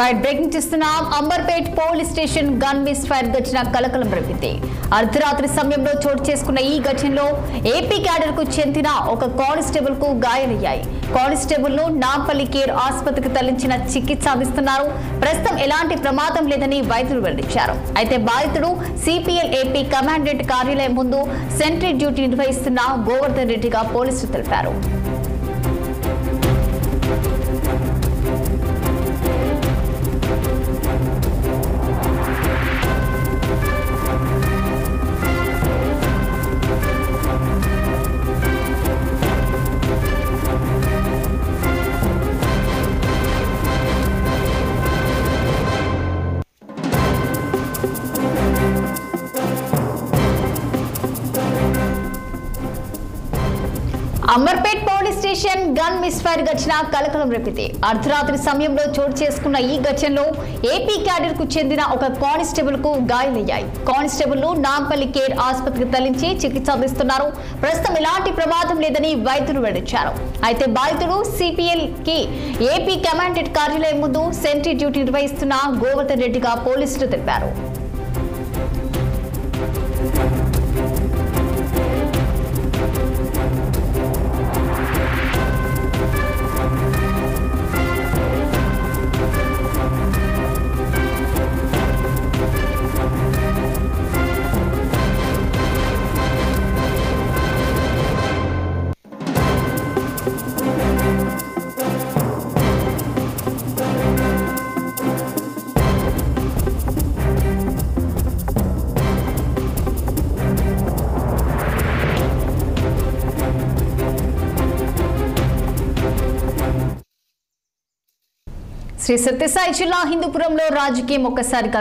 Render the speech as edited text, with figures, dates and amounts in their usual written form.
Right breaking చేస్తున్నాం. Amberpet police station gun miss fire ఘటన కలకలం రేపింది. అర్ధరాత్రి సమయంలో చోటు చేసుకున్న ఈ ఘటనలో ఏపీ క్యాడర్ కు చెందిన ఒక కానిస్టేబుల్ కు గాయాలయ్యాయి. కానిస్టేబుల్ ను నాంపల్లి కేర్ ఆసుపత్రికి తరలించిన చికిత్స అందిస్తున్నారు. ప్రస్తుతం ఎలాంటి ప్రమాదం లేదని వైద్యులు వెల్లడించారు. అయితే బాధితుడు సిపిఎల్ ఏపీ కమాండెంట్ కార్యాలయం ముందు సెంట్రీ డ్యూటీ నిర్వహిస్తున్న గోవర్ధన్ రెడ్డిగా పోలీసులు తెలిపారు. Amberpet police station gun miss fire ఘటన కలకలం రేపింది. అర్ధరాత్రి సమయంలో చోటు చేసుకున్న ఈ ఘటనలో ఏపీ క్యాడర్ కు చెందిన ఒక కానిస్టేబుల్ కు గాయాలయ్యాయి. కానిస్టేబుల్ ను నాంపల్లి కేర్ ఆసుపత్రికి తరలించి చికిత్స అందిస్తున్నారు. ప్రస్తుతం ఎలాంటి ప్రమాదం లేదని వైద్యులు వెల్లడించారు. అయితే బాధితుడు సిపిఎల్ కి ఏపీ కమాండెంట్ కార్యాలయం ముందు సెంట్రీ డ్యూటీ నిర్వహిస్తున్న గోవర్ధన్ రెడ్డిగా పోలీసులు తెలిపారు. శ్రీ సత్యసాయి జిల్లా హిందూపురంలో రాజకీయం ఒక్కసారిగా